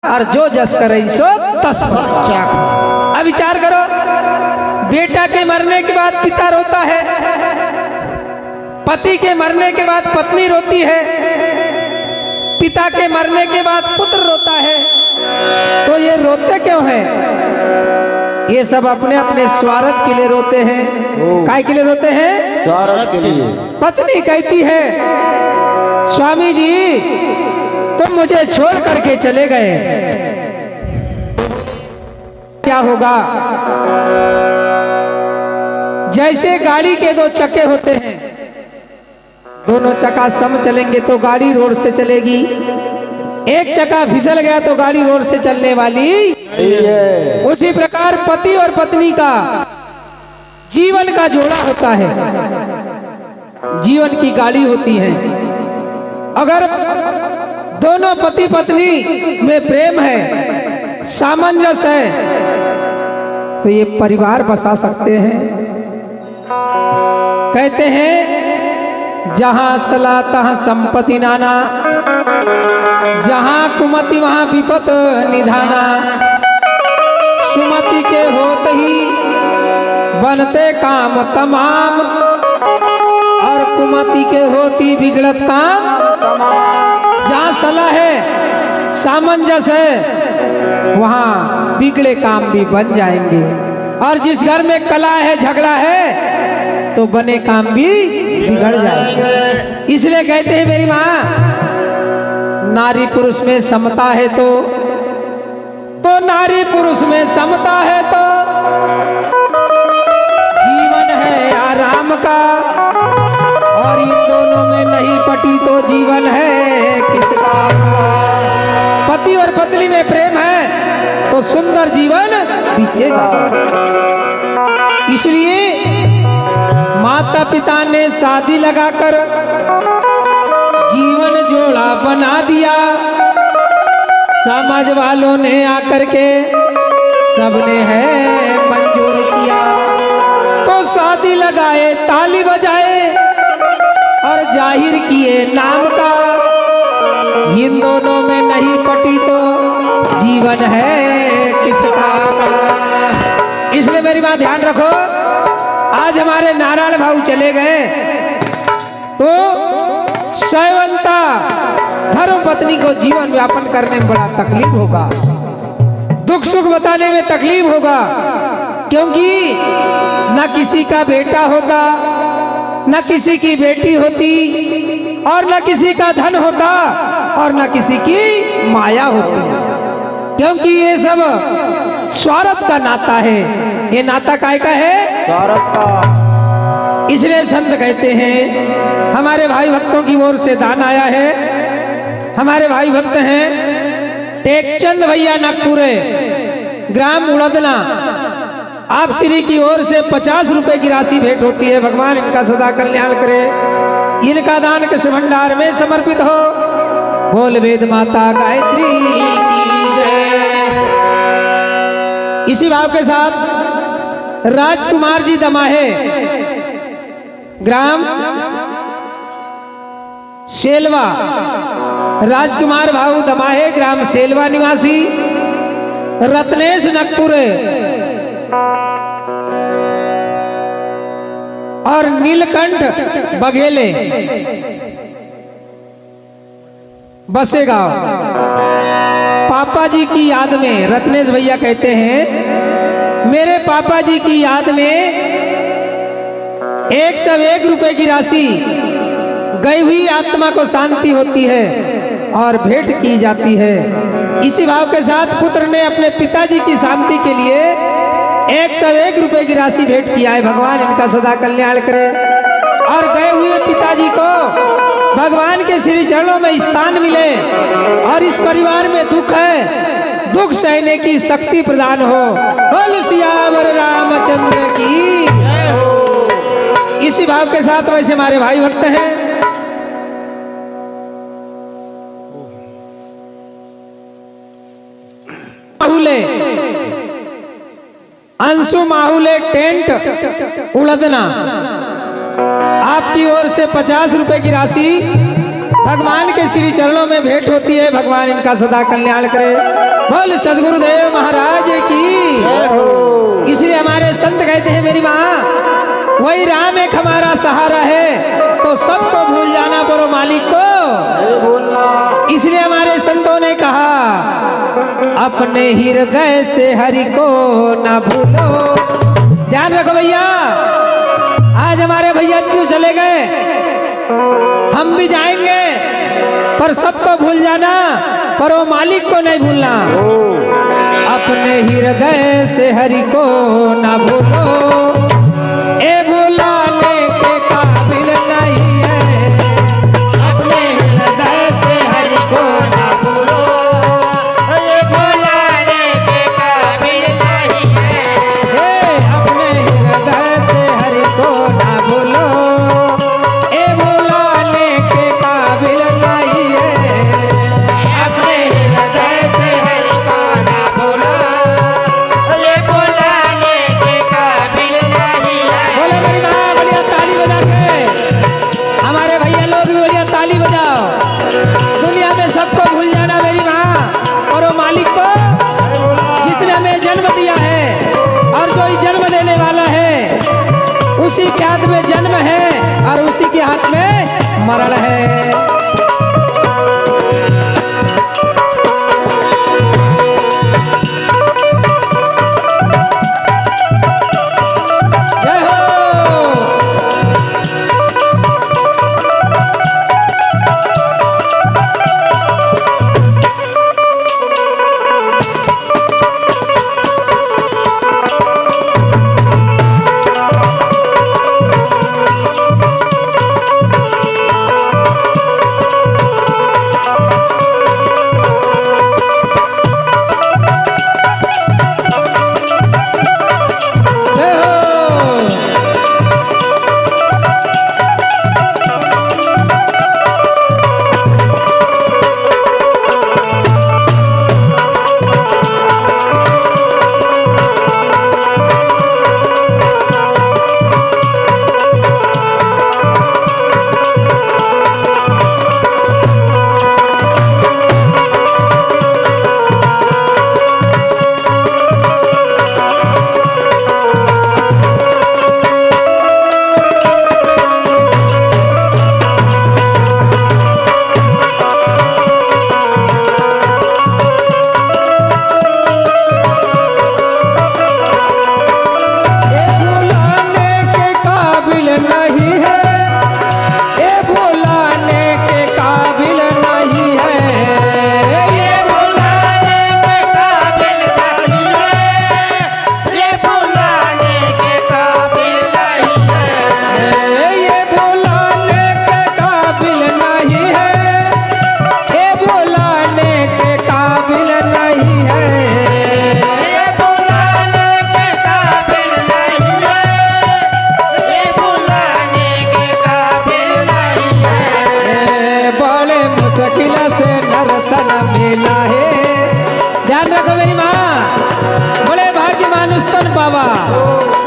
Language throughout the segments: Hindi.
और जो जस करे सो तस फल। अब विचार करो, बेटा के मरने के बाद पिता रोता है, पति के मरने के बाद पत्नी रोती है, पिता के मरने के बाद पुत्र रोता है। तो ये रोते क्यों हैं? ये सब अपने अपने स्वार्थ के लिए रोते हैं। काय के लिए रोते हैं? स्वार्थ के लिए। पत्नी कहती है, स्वामी जी तुम मुझे छोड़ करके चले गए, क्या होगा? जैसे गाड़ी के दो चक्के होते हैं, दोनों चक्का सम चलेंगे तो गाड़ी रोड से चलेगी, एक चक्का फिसल गया तो गाड़ी रोड से चलने वाली है। उसी प्रकार पति और पत्नी का जीवन का जोड़ा होता है, जीवन की गाड़ी होती है। अगर दोनों पति पत्नी में प्रेम है, सामंजस्य है, तो ये परिवार बसा सकते हैं। कहते हैं जहां सला तहां संपत्ति नाना, जहां कुमति वहां विपत निधाना, सुमति के होत ही बनते काम तमाम, और कुमति के होती बिगड़त काम तमाम। जहां सलाह है, सामंजस्य है, वहां बिगड़े काम भी बन जाएंगे। और जिस घर में कला है, झगड़ा है, तो बने काम भी बिगड़ जाएंगे। इसलिए कहते हैं मेरी माँ, नारी पुरुष में समता है तो नारी पुरुष में समता है तो जीवन है आराम का, और इन दोनों में नहीं पटी तो जीवन है किसका? पति और पत्नी में प्रेम है तो सुंदर जीवन बीतेगा। इसलिए माता पिता ने शादी लगाकर जीवन जोड़ा बना दिया, समाज वालों ने आकर के सबने है मंजूर किया। तो शादी लगाए, ताली बजाए और जाहिर किए नाम का, इन दोनों में नहीं पटी तो जीवन है किसका? इसलिए मेरी बात ध्यान रखो, आज हमारे नारायण भाऊ चले गए तो सैवंता धर्म पत्नी को जीवन व्यापन करने में बड़ा तकलीफ होगा, दुख सुख बताने में तकलीफ होगा, क्योंकि न किसी का बेटा होता, न किसी की बेटी होती, और न किसी का धन होता, और न किसी की माया होती, क्योंकि ये सब स्वार्थ का नाता है। ये नाता काय का है? स्वार्थ का। इसलिए संत कहते हैं, हमारे भाई भक्तों की ओर से दान आया है। हमारे भाई भक्त हैं टेकचंद भैया नागपुरे, ग्राम उड़दना, आप श्री की ओर से 50 रुपए की राशि भेंट होती है। भगवान इनका सदा कल्याण करे, इनका दान कृष्ण भंडार में समर्पित हो। बोल वेद माता गायत्री की जय। इसी भाव के साथ राजकुमार जी दमाहे, ग्राम सेलवा, राजकुमार भाऊ दमाहे, ग्राम सेलवा निवासी, रत्नेश नागपुरे और नीलकंठ बघेले, बसेगांव। पापा जी की याद में रत्नेश भैया कहते हैं, मेरे पापा जी की याद में 101 रुपए की राशि गई हुई आत्मा को शांति होती है और भेंट की जाती है। इसी भाव के साथ पुत्र ने अपने पिताजी की शांति के लिए 101 रुपए की राशि भेंट किया है। भगवान इनका सदा कल्याण करे और गए हुए पिताजी को भगवान के श्री चरणों में स्थान मिले, और इस परिवार में दुख है, दुख सहने की शक्ति प्रदान हो। बोल सियावर रामचंद्र की जय हो। इसी भाव के साथ वैसे हमारे भाई भक्त हैं माहुले, अंशु माहुले टेंट उड़दना, आपकी ओर से 50 रुपए की राशि भगवान के श्री चरणों में भेंट होती है। भगवान इनका सदा कल्याण करे। बोल सदगुरुदेव महाराज की। इसलिए हमारे संत कहते हैं मेरी माँ वही राम एक हमारा सहारा है, तो सबको भूल जाना परो मालिक को नहीं भूलना। इसलिए हमारे संतों ने कहा अपने हृदय से हरि को ना भूलो। ध्यान रखो भैया, आज हमारे भैया क्यों चले गए, हम भी जाएंगे पर सबको भूल जाना, पर वो मालिक को नहीं भूलना। अपने हृदय से हरि को ना भूलो, ए भुलाने के काबिल नहीं है। अपने हृदय से हरि को ना भूलो, ये भुलाने के काबिल नहीं है। अपने हृदय से हरि को ना भूलो, ए भुलाने के काबिल नहीं है। अपने हृदय से हरि को ना भूलो, ये भुलाने के काबिल नहीं है। बोलो मेरी माँ, बढ़िया ताली बजा के हमारे भैया लोग भी बढ़िया ताली बजाओ। दुनिया में सबको भूल जाना मेरी माँ, और वो मालिक को जिसने हमें जन्म दिया है और जो ही जन्म देने वाला है, उसी के हाथ में जन्म है और उसी के हाथ में मरण है। जय हो। जय हो। ये भुलाने के काबिल नहीं है, ये भुलाने के काबिल नहीं है। ये भुलाने के काबिल नहीं है। ये भुलाने के काबिल नहीं है। ये भुलाने के काबिल नहीं है, ये भुलाने के काबिल नहीं है। ये भुलाने के काबिल नहीं है। ये भुलाने के काबिल नहीं है। बड़े मुश्किल से नरतन मिला है। ध्यान रखो मेरी माँ, बड़े भाग्यवान स्तन पावा,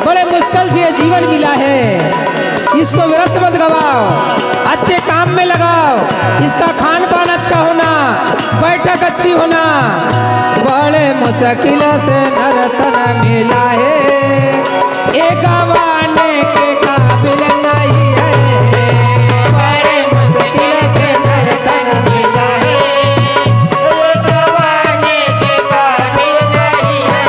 बड़े मुश्किल से ये जीवन मिला है। इसको व्यर्थ मत गवाओ, अच्छे काम में लगाओ। इसका खान पान अच्छा होना, बैठक अच्छी होना। बड़े मुश्किल से नरतन मिला है, ये गवाने के काबिल नहीं है। बड़े मुश्किल से नरतन मिला है। ये गवाने के काबिल नहीं है।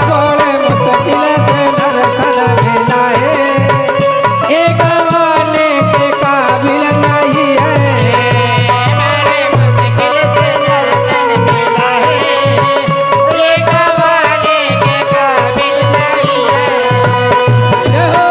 बड़े मुश्किल से नरतन मिला है, ये गवाने के काबिल नहीं है। बड़े मुश्किल से नरतन मिला है। ये गवाने के काबिल नहीं है। जय हो।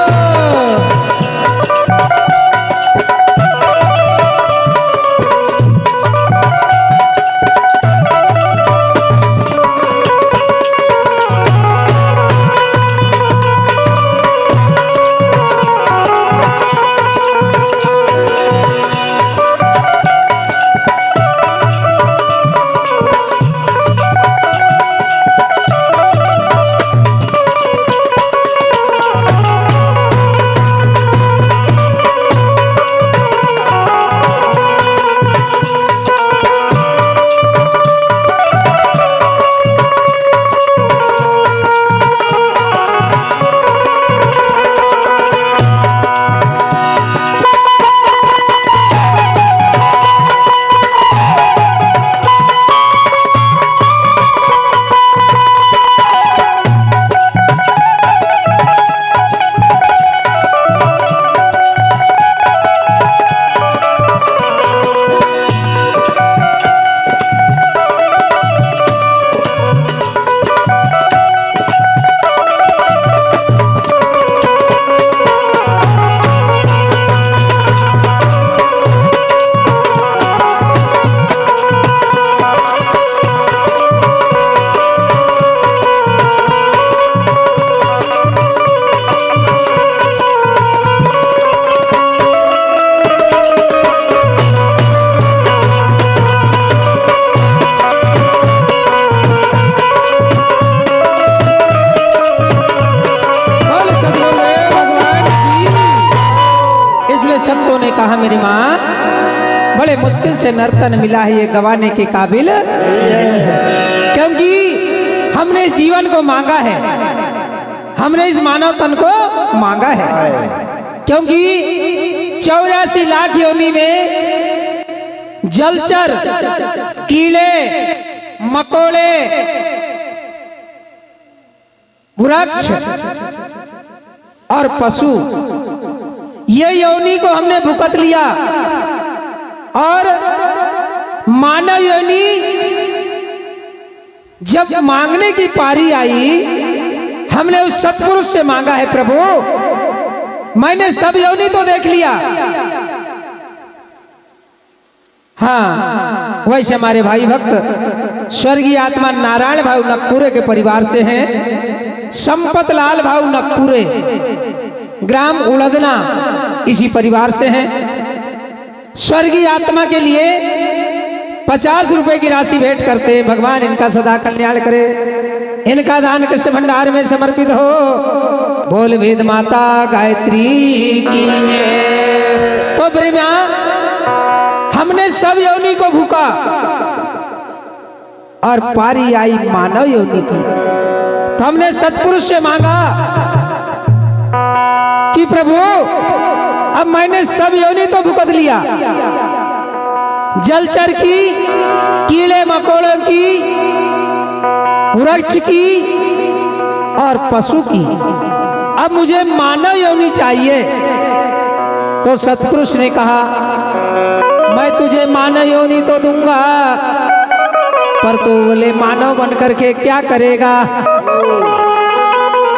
मुश्किल से नर्तन मिला है, ये गवाने के काबिल क्योंकि हमने इस जीवन को मांगा है, हमने इस मानव तन को मांगा है। क्योंकि 84 लाख योनि में जलचर, कीड़े मकोड़े, वृक्ष और पशु, ये योनि को हमने भुगत लिया और मानव योनि जब मांगने की पारी आई, हमने उस सत्पुरुष से मांगा है, प्रभु मैंने सब योनि तो देख लिया। हाँ, वैसे हमारे भाई भक्त स्वर्गीय आत्मा नारायण भाऊ नकपुरे के परिवार से हैं, संपत लाल भाऊ नकपुरे, ग्राम उड़दना, इसी परिवार से हैं। स्वर्गीय आत्मा के लिए 50 रुपए की राशि भेंट करते, भगवान इनका सदा कल्याण करे, इनका दान कृष्ण भंडार में समर्पित हो। बोल वेद माता गायत्री की। तो ब्रह्मा हमने सब योनि को भूखा और पारी आई मानव योनि की, तो हमने सत्पुरुष से मांगा कि प्रभु अब मैंने सब योनि तो भुगत लिया, जलचर की, कीड़े मकोड़ों की, वृक्ष की और पशु की, अब मुझे मानव योनि चाहिए। तो सत्पुरुष ने कहा मैं तुझे मानव योनि तो दूंगा, पर तू बोले मानव बन करके क्या करेगा?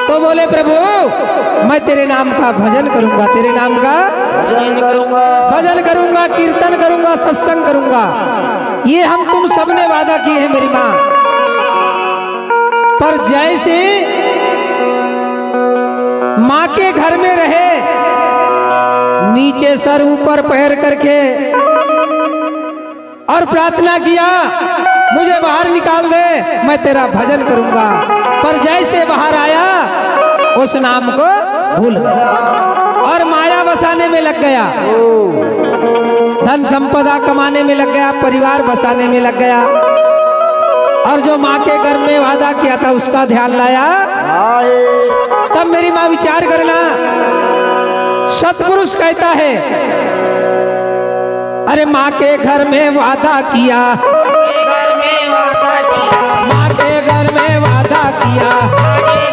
तो बोले प्रभु मैं तेरे नाम का भजन करूंगा, तेरे नाम का भजन करूंगा, कीर्तन करूंगा, सत्संग करूंगा। ये हम तुम सबने वादा किए हैं मेरी माँ। पर जैसे माँ के घर में रहे, नीचे सर ऊपर पैर करके और प्रार्थना किया मुझे बाहर निकाल दे, मैं तेरा भजन करूंगा। पर जैसे बाहर आया उस नाम को भूल गया और माया बसाने में लग गया, धन संपदा कमाने में लग गया, परिवार बसाने में लग गया, और जो माँ के घर में वादा किया था उसका ध्यान लाया। तब मेरी माँ विचार करना, सत्पुरुष कहता है अरे माँ के घर में वादा किया, घर में वादा किया, माँ के घर में वादा किया,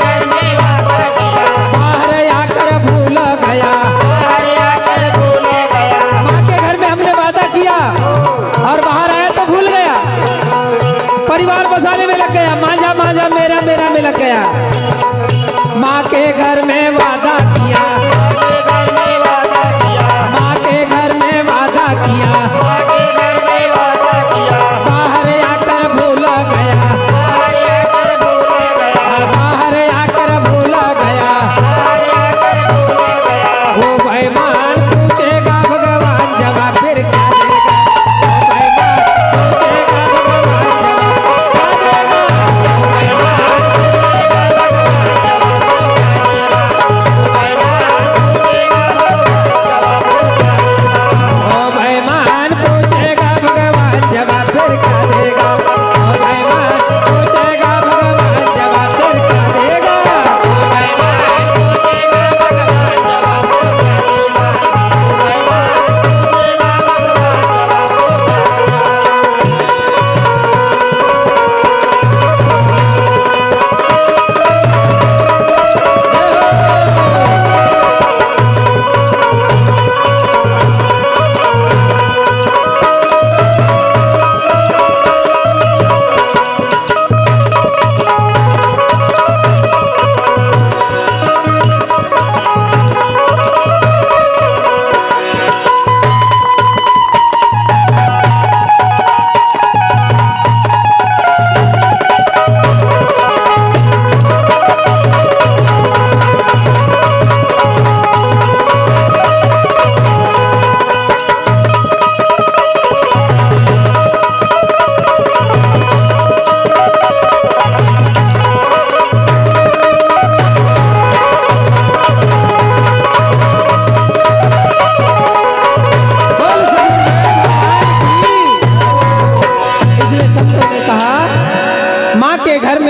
घर में वादा किया, बाहर आकर भूल गया, बाहर आकर भूल गया, माँ के घर में हमने वादा किया और बाहर आया तो भूल गया, परिवार बसाने में लग गया, मांझा मांझा मेरा मेरा में लग गया। माँ के घर में वादा किया, घर में वादा किया, माँ के घर में वादा किया, घर में वादा किया, बाहर आकर भूल गया, बाहर आकर भूल गया, बाहर आकर भूल गया। बाहर आकर भूल गया। वो बेईमान पूछेगा भगवान जवाब फिर क्या देगा? वो बेईमान पूछेगा भगवान जवाब क्या देगा?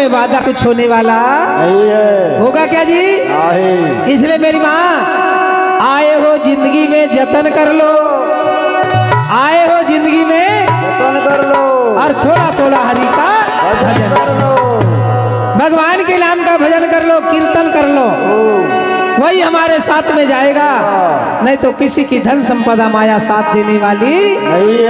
है वादा कुछ होने वाला नहीं है। होगा क्या जी? नहीं। इसलिए मेरी माँ, आए हो जिंदगी में जतन कर लो, आए हो जिंदगी में जतन कर लो और थोड़ा थोड़ा हरि का भजन भजन, कर लो। भगवान के नाम का भजन कर लो, कीर्तन कर लो, ओ, वही हमारे साथ में जाएगा। नहीं तो किसी की धन संपदा माया साथ देने वाली नहीं है।